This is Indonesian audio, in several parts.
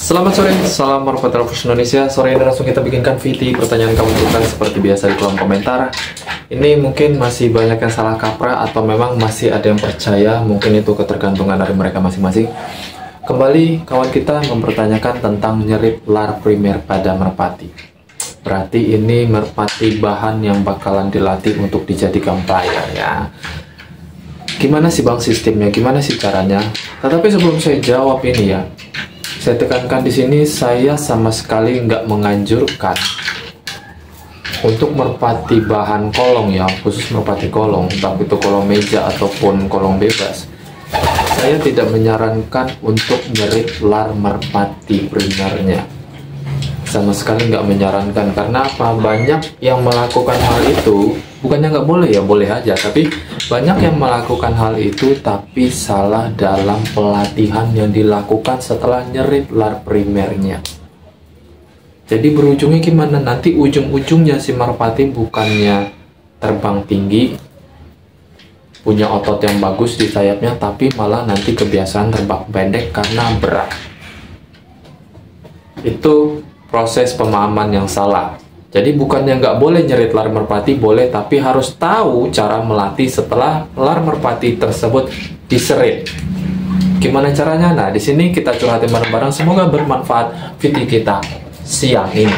Selamat sore, salam warahmatullahi wabarakatuh Indonesia. Sore ini langsung kita bikinkan VT. Pertanyaan kamu kita seperti biasa di kolom komentar. Ini mungkin masih banyak yang salah kaprah atau memang masih ada yang percaya. Mungkin itu ketergantungan dari mereka masing-masing. Kembali kawan kita mempertanyakan tentang nyerip lar primer pada merpati. Berarti ini merpati bahan yang bakalan dilatih untuk dijadikan player ya. Gimana sih bang sistemnya? Gimana sih caranya? Tetapi sebelum saya jawab ini ya, saya tekankan di sini, saya sama sekali nggak menganjurkan untuk merpati bahan kolong ya, khusus merpati kolong, tapi itu kolong meja ataupun kolong bebas. Saya tidak menyarankan untuk nyerip lar merpati primernya. Sama sekali nggak menyarankan. Karena apa? Banyak yang melakukan hal itu, bukannya nggak boleh ya, boleh aja. Tapi banyak yang melakukan hal itu tapi salah dalam pelatihan yang dilakukan setelah nyerip lar primernya. Jadi berujungnya gimana? Nanti ujung-ujungnya si merpati bukannya terbang tinggi, punya otot yang bagus di sayapnya, tapi malah nanti kebiasaan terbang pendek karena berat. Itu proses pemahaman yang salah. Jadi bukannya nggak boleh nyerit lar merpati, boleh, tapi harus tahu cara melatih setelah lar merpati tersebut diserit. Gimana caranya? Nah, di sini kita curhatin bareng-bareng. Semoga bermanfaat video kita siang ini.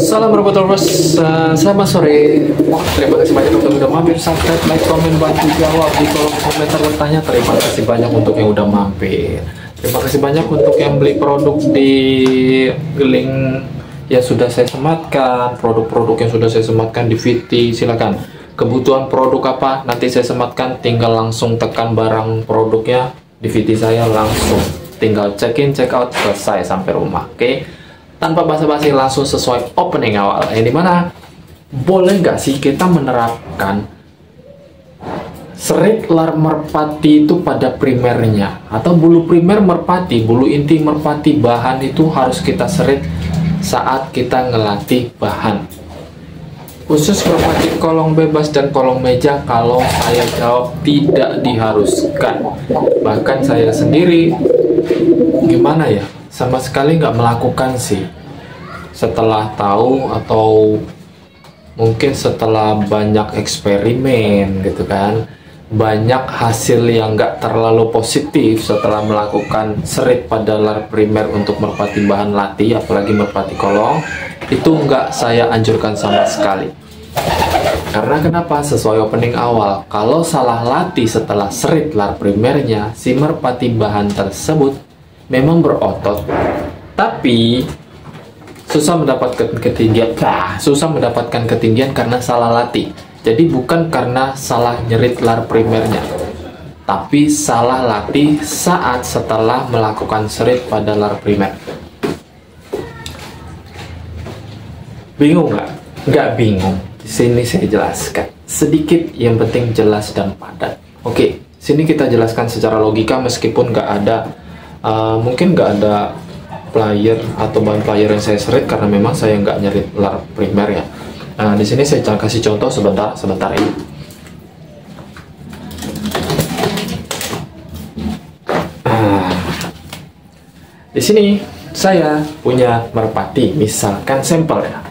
Salam warahmatullahi wabarakatuh. Selamat sore. Terima kasih banyak untuk udah mampir, subscribe, like, komen, bantu jawab di kolom komentar bertanya. Terima kasih banyak untuk yang udah mampir. Terima kasih banyak untuk yang beli produk di link yang sudah saya sematkan, produk-produk yang sudah saya sematkan di VT. Silakan. Kebutuhan produk apa? Nanti saya sematkan. Tinggal langsung tekan barang produknya di VT saya langsung. Tinggal check in, check out, selesai sampai rumah. Oke? Tanpa basa-basi, langsung sesuai opening awal. Yang dimana boleh nggak sih kita menerapkan serit lar merpati itu pada primernya, atau bulu primer merpati, bulu inti merpati bahan itu harus kita serit saat kita ngelatih bahan. Khusus merpati kolong bebas dan kolong meja, kalau saya jawab tidak diharuskan. Bahkan saya sendiri gimana ya, sama sekali nggak melakukan sih. Setelah tahu atau mungkin setelah banyak eksperimen gitu kan, banyak hasil yang nggak terlalu positif setelah melakukan serit pada lar primer untuk merpati bahan latih, apalagi merpati kolong, itu nggak saya anjurkan sama sekali. Karena kenapa? Sesuai opening awal, kalau salah latih setelah serit lar primernya, si merpati bahan tersebut memang berotot, tapi susah mendapatkan ketinggian karena salah latih. Jadi bukan karena salah nyerit lar primernya, tapi salah latih saat setelah melakukan serit pada lar primer. Bingung nggak? Nggak bingung. Di sini saya jelaskan sedikit, yang penting jelas dan padat. Oke, sini kita jelaskan secara logika, meskipun nggak ada mungkin nggak ada player atau bahan player yang saya serit karena memang saya nggak nyerit lar primer ya. Nah, di sini saya kasih contoh sebentar ini. Di sini saya punya merpati, misalkan sampel ya.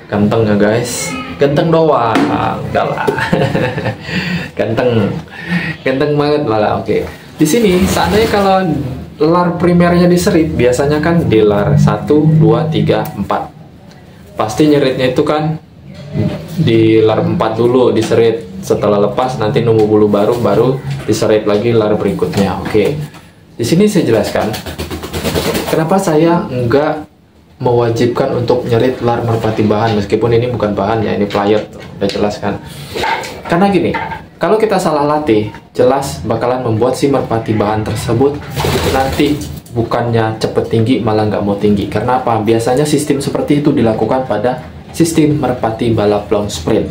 Ganteng ya guys, ganteng doang, enggak lah. ganteng banget malah. Oke. Di sini seandainya kalau lar primernya diserit, biasanya kan di lar 1, 2, 3, 4. Pasti nyeritnya itu kan di lar 4 dulu diserit. Setelah lepas nanti nunggu bulu baru diserit lagi lar berikutnya. Oke. Di sini saya jelaskan kenapa saya enggak mewajibkan untuk nyerit lar merpati bahan, meskipun ini bukan bahan ya, ini player tuh. Udah jelaskan. Karena gini, kalau kita salah latih, jelas bakalan membuat si merpati bahan tersebut nanti bukannya cepet tinggi, malah nggak mau tinggi. Karena apa? Biasanya sistem seperti itu dilakukan pada sistem merpati balap long sprint.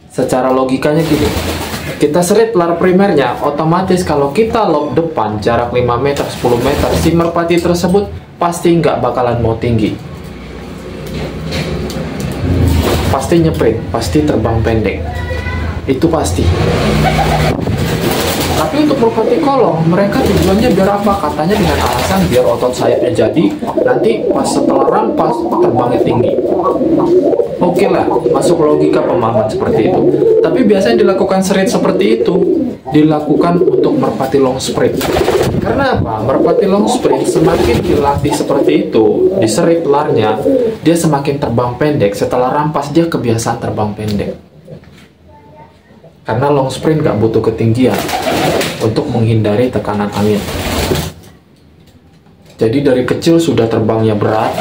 Secara logikanya gini, kita serit lar primernya, otomatis kalau kita lock depan jarak 5 meter, 10 meter, si merpati tersebut pasti nggak bakalan mau tinggi. pasti nyeprit, pasti terbang pendek, itu pasti. Tapi untuk merpati kolong, mereka tujuannya biar apa? Katanya dengan alasan biar otot sayapnya jadi, nanti pas setelah rampas terbangnya tinggi. Oke lah, masuk logika pemahaman seperti itu. Tapi biasanya dilakukan serit seperti itu dilakukan untuk merpati long sprint. Karena apa? Merpati long sprint semakin dilatih seperti itu, diserit larnya, dia semakin terbang pendek. Setelah rampas dia kebiasaan terbang pendek. Karena long sprint nggak butuh ketinggian untuk menghindari tekanan angin. Jadi dari kecil sudah terbangnya berat,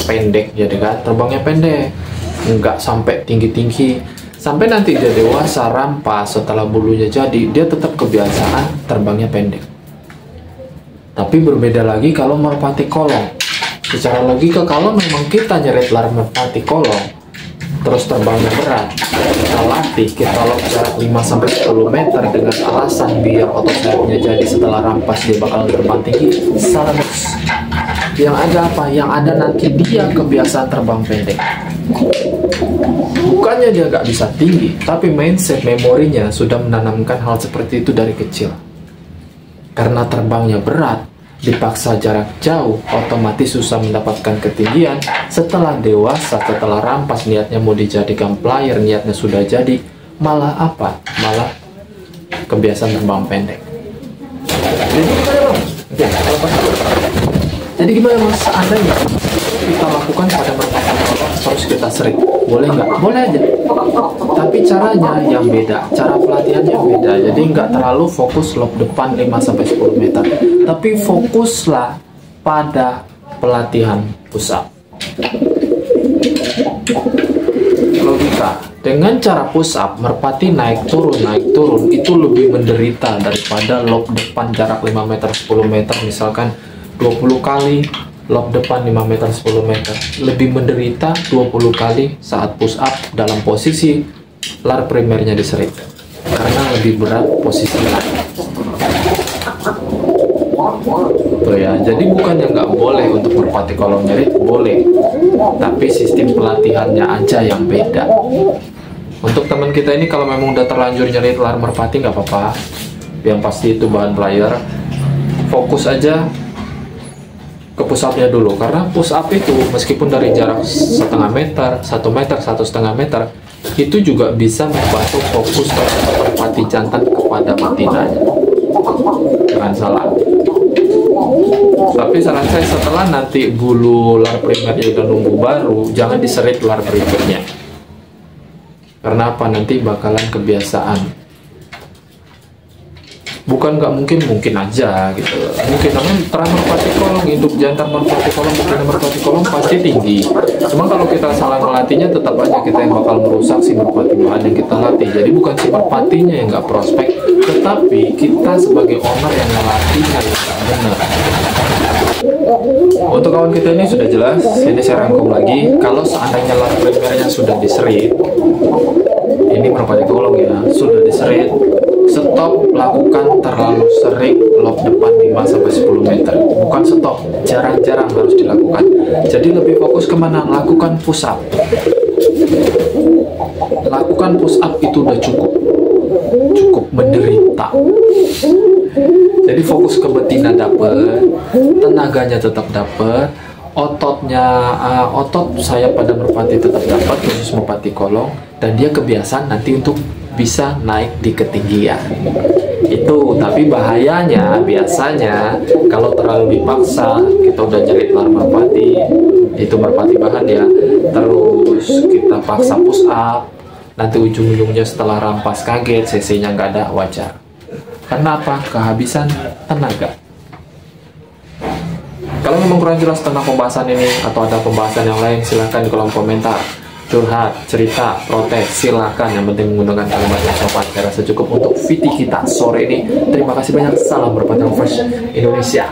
pendek, jadi kan terbangnya pendek, nggak sampai tinggi-tinggi. Sampai nanti dia dewasa, rampas, setelah bulunya jadi, dia tetap kebiasaan terbangnya pendek. Tapi berbeda lagi kalau merpati kolong. Secara logika, kalau memang kita nyerit lar merpati kolong, terus terbangnya berat, kita latih, kita lock jarak 5-10 meter dengan alasan biar otot sayapnya jadi, setelah rampas dia bakal terbang tinggi, salah bos. Yang ada apa? Yang ada nanti dia kebiasaan terbang pendek. Bukannya dia nggak bisa tinggi, tapi mindset memorinya sudah menanamkan hal seperti itu dari kecil. Karena terbangnya berat, dipaksa jarak jauh, otomatis susah mendapatkan ketinggian. Setelah dewasa, setelah rampas, niatnya mau dijadikan player, niatnya sudah jadi, malah apa? Malah kebiasaan terbang pendek. Jadi gimana mas? Seandainya kita lakukan pada merpati kolong, terus kita sering, boleh nggak? Boleh aja. Tapi caranya yang beda, cara pelatihannya yang beda. Jadi nggak terlalu fokus lock depan 5-10 meter, tapi fokuslah pada pelatihan push up. Logika, dengan cara push up, merpati naik turun, itu lebih menderita daripada lock depan jarak 5 meter, 10 meter, misalkan 20 kali lock depan 5 meter, 10 meter. Lebih menderita 20 kali saat push up dalam posisi lar primernya diserit. Karena lebih berat posisi lar. Tuh ya, jadi bukannya nggak boleh untuk merpati kolong nyerit, boleh. Tapi sistem pelatihannya aja yang beda. Untuk teman kita ini kalau memang udah terlanjur nyerit lar merpati nggak apa-apa. Yang pasti itu bahan player. Fokus aja ke push up-nya dulu, karena push up itu meskipun dari jarak 1,5 meter, 1 meter, 1,5 meter, itu juga bisa membantu fokus merpati jantan kepada betinanya. Jangan salah. Tapi saran saya, setelah nanti bulu lar primernya udah numbuh baru, jangan diserit lar primernya. Karena apa? Nanti bakalan kebiasaan. Bukan nggak mungkin aja gitu. Mungkin namanya terang merpati kolong, induk jantan merpati kolong, bukan merpati kolong pasti tinggi. Cuma kalau kita salah melatihnya, tetap aja kita yang bakal merusak si merpati bahan yang kita latih. Jadi bukan si merpatinya yang nggak prospek, tetapi kita sebagai owner yang melatihnya yang nggak benar. Untuk kawan kita ini sudah jelas. Ini saya rangkum lagi. Kalau seandainya lar primernya sudah diserit, ini merpati kolong ya, sudah diserit, stop lakukan terlalu sering lock depan 5-10 meter. Bukan stop, jarang-jarang harus dilakukan. Jadi lebih fokus kemana? Lakukan push up. Lakukan push up itu udah cukup menderita. Jadi fokus ke betina dapet, tenaganya tetap dapet, otot sayap pada merpati tetap dapat, khusus merpati kolong, dan dia kebiasaan nanti untuk bisa naik di ketinggian itu. Tapi bahayanya biasanya kalau terlalu dipaksa, kita udah nyerit lar merpati, itu merpati bahan ya, terus kita paksa push up, nanti ujung-ujungnya setelah rampas kaget, cc-nya nggak ada, wajar. Karena apa? Kehabisan tenaga. Kalau memang kurang jelas tentang pembahasan ini atau ada pembahasan yang lain, silahkan di kolom komentar. Curhat, cerita, protes, silakan. Yang penting menggunakan kalimat yang sopan. Saya rasa cukup untuk VT kita sore ini. Terima kasih banyak. Salam merpati Fresh Indonesia.